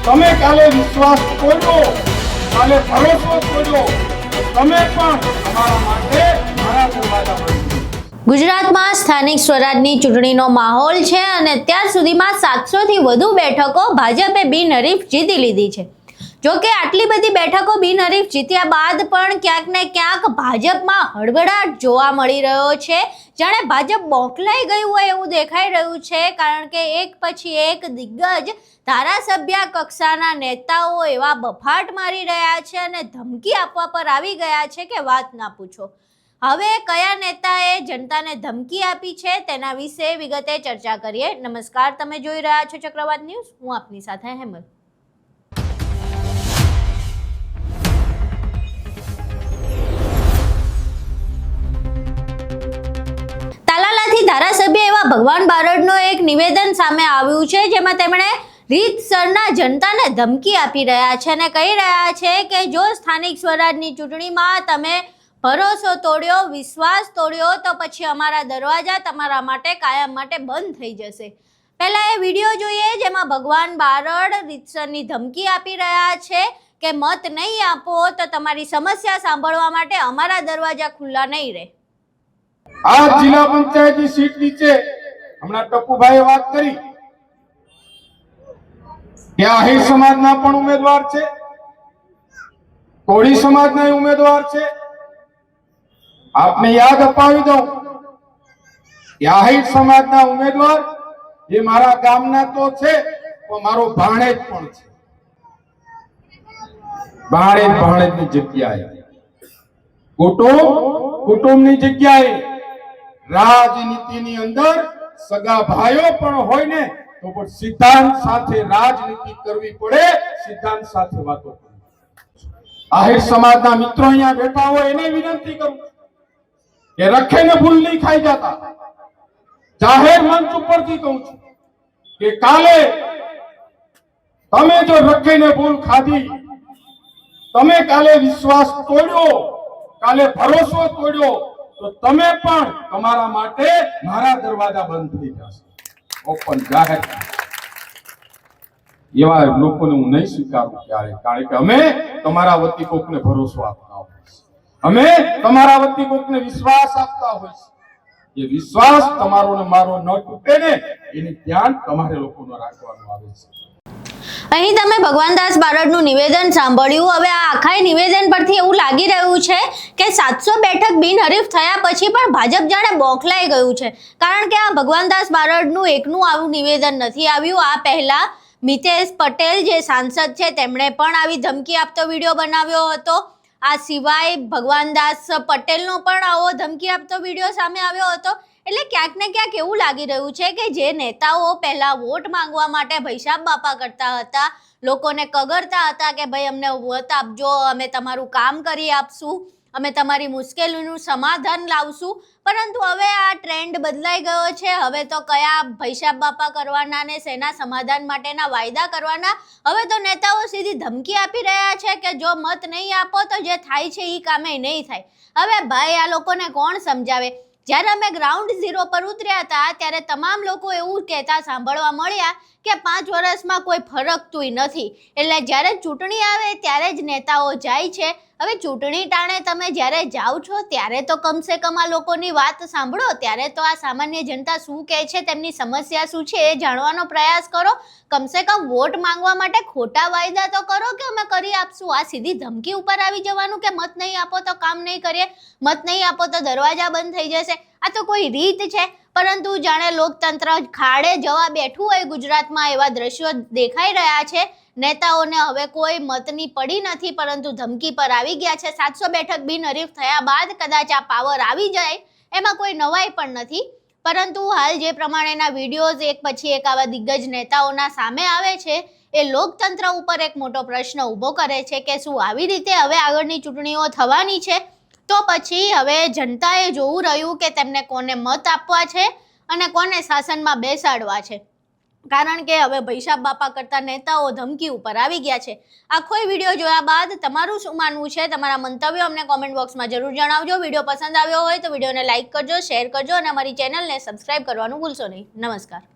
તમે કાલે વિશ્વાસ તોડ્યો, કાલે ભરોસો તોડ્યો, તમે પણ તમારા માટે મારા દરવાજા બંધ. ગુજરાતમાં સ્થાનિક સ્વરાજની ચૂંટણીનો માહોલ છે અને અત્યાર સુધીમાં 700 થી વધુ બેઠકો ભાજપે બિનહરીફ જીતી લીધી છે. જો કે આટલી બધી બેઠકો બિનહરીફ જીત્યા બાદ પણ ક્યાંક ને ક્યાંક ભાજપમાં હળબળાટ જોવા મળી રહ્યો છે. જાણે ભાજપ બોંખલાઈ ગયું હોય એવું દેખાઈ રહ્યું છે, કારણ કે એક પછી એક દિગ્ગજ ધારાસભ્ય કક્ષાના નેતાઓ એવા બફાટ મારી રહ્યા છે અને ધમકી આપવા પર આવી ગયા છે કે વાત ના પૂછો. હવે કયા નેતાએ જનતાને ધમકી આપી છે તેના વિશે વિગતે ચર્ચા કરીએ. નમસ્કાર, તમે જોઈ રહ્યા છો ચક્રવાત ન્યૂઝ. હું આપની સાથે હેમલ. તાલાલાથી ધારાસભ્ય એવા ભગવાન બારડનો એક નિવેદન સામે આવ્યું છે, જેમાં તેમણે રીતસરના જનતાને ધમકી આપી રહ્યા છે અને કહી રહ્યા છે કે જો સ્થાનિક સ્વરાજની ચૂંટણીમાં તમે ભરોસો તોડ્યો, વિશ્વાસ તોડ્યો તો પછી અમારા દરવાજા તમારા માટે કાયમ માટે બંધ થઈ જશે. પહેલા એ વિડીયો જોઈએ જેમાં ભગવાન બારડ રીતસરની ધમકી આપી રહ્યા છે કે મત નહીં આપો તો તમારી સમસ્યા સાંભળવા માટે અમારા દરવાજા ખુલ્લા નહીં રહે. આ જિલ્લા પંચાયતની સીટ નીચે હમણાં ટપ્પુભાઈએ વાત કરી કે આહિર સમાજના પણ ઉમેદવાર છે, કોળી સમાજના ઉમેદવાર છે. આપને યાદ અપાવી દઉં કે આહિર સમાજના ઉમેદવાર એ મારા ગામના તો છે, પણ મારો ભાણેજ પણ છે. ભાણેજની જગ્યાએ કુટુંબની જગ્યાએ રાજનીતિની અંદર સગા ભાઈઓ પણ હોય ને તો પણ સિદ્ધાંત સાથે રાજનીતિ કરવી પડે, સિદ્ધાંત સાથે વાતો કરવી. આહિર સમાજના મિત્રો અહીંયા બેઠા હોય એને વિનંતી કરું કે રખેને ભૂલ નહીં ખાઈ જતા. જાહેર મંચ ઉપરથી કહું છું કે કાલે તમે જો રખેને ભૂલ ખાધી, તમે કાલે વિશ્વાસ તોડ્યો, કાલે ભરોસો તોડ્યો તો તમે પણ તમારા માટે મારા દરવાજા બંધ થઈ જશે. ઓપન જાહેર એવા લોકોને હું નહીં સ્વીકારું ક્યારે, કારણ કે અમે તમારા વતી કોકને ભરોસો આપતા હોય, અમે તમારા વતી કોકને વિશ્વાસ આપતા હોય. એ વિશ્વાસ તમારો ને મારો ન તૂટે ને એની ધ્યાન તમારે લોકોનો રાખવાનું આવે છે. અહીં તમે ભગવાનદાસ બારડનું નિવેદન સાંભળ્યું. હવે આ આખા નિવેદન પરથી એવું લાગી રહ્યું છે કે 700 બેઠક બિનહરીફ થયા પછી પણ ભાજપ જાણે બોંખલાઈ ગયું છે, કારણ કે આ ભગવાનદાસ બારડનું એકનું આવું નિવેદન નથી આવ્યું. આ પહેલા મિતેશ પટેલ જે સાંસદ છે તેમણે પણ આવી ધમકી આપતો વિડીયો બનાવ્યો હતો. આ સિવાય ભગવાનદાસ પટેલનો પણ આવો ધમકી આપતો વિડીયો સામે આવ્યો હતો. એટલે ક્યાંક ને ક્યાંક એવું લાગી રહ્યું છે કે જે નેતાઓ પહેલા વોટ માંગવા માટે ભૈસાબ બાપા કરતા હતા, લોકોને કગરતા હતા કે ભાઈ અમને વોટ આપજો, અમે તમારું કામ કરી આપશું, અમે તમારી મુશ્કેલીનું સમાધાન લાવશું, પરંતુ હવે આ ટ્રેન્ડ બદલાઈ ગયો છે. હવે તો કયા ભૈસાબ બાપા કરવાના ને સેના સમાધાન માટેના વાયદા કરવાના, હવે તો નેતાઓ સીધી ધમકી આપી રહ્યા છે કે જો મત નહીં આપો તો જે થાય છે એ કામે નહીં થાય. હવે ભાઈ આ લોકોને કોણ સમજાવે? જ્યારે અમે ગ્રાઉન્ડ ઝીરો પર ઉતર્યા હતા ત્યારે તમામ લોકો એવું કહેતા સાંભળવા મળ્યા કે 5 વર્ષમાં કોઈ ફરક તોય નથી. એટલે જ્યારે ચૂંટણી આવે ત્યારે જ નેતાઓ જાય છે. હવે ચૂંટણી ટાણે તમે જ્યારે જાઓ છો ત્યારે તો કમસે કમ આ લોકોની વાત સાંભળો, ત્યારે તો આ સામાન્ય જનતા શું કહે છે, તેમની સમસ્યા શું છે એ જાણવાનો પ્રયાસ કરો. કમસે કમ વોટ માંગવા માટે ખોટા વાયદા તો કરો કે અમે કરી આપશું. આ સીધી ધમકી ઉપર આવી જવાનું કે મત નહીં આપો તો કામ નહીં કરીએ, મત નહીં આપો તો દરવાજા બંધ થઈ જશે, આ તો કોઈ રીત છે? પરંતુ જાણે લોકતંત્ર ખાડે જવા બેઠું હોય ગુજરાતમાં એવા દ્રશ્યો દેખાઈ રહ્યા છે. નેતાઓને હવે કોઈ મતની પડી નથી, પરંતુ ધમકી પર આવી ગયા છે. 700 બેઠક બિનહરીફ થયા બાદ કદાચ આ પાવર આવી જાય એમાં કોઈ નવાઈ પણ નથી. પરંતુ હાલ જે પ્રમાણેના વિડીયોઝ એક પછી એક આવા દિગ્ગજ નેતાઓના સામે આવે છે એ લોકતંત્ર ઉપર એક મોટો પ્રશ્ન ઊભો કરે છે કે શું આવી રીતે હવે આગળની ચૂંટણીઓ થવાની છે? તો પછી હવે જનતાએ જોવું રહ્યું કે તેમને કોને મત આપવા છે અને કોને શાસનમાં બેસાડવા છે, કારણ કે હવે ભૈસાબ બાપા કરતા નેતાઓ ધમકી ઉપર આવી ગયા છે. આખો વિડીયો જોયા બાદ તમારું શું માનવું છે? તમારા મંતવ્યો અમને કોમેન્ટ બોક્સમાં જરૂર જણાવજો. વિડીયો પસંદ આવ્યો હોય તો વિડીયોને લાઇક કરજો, શેર કરજો અને અમારી ચેનલને સબસ્ક્રાઇબ કરવાનું ભૂલશો નહીં. નમસ્કાર.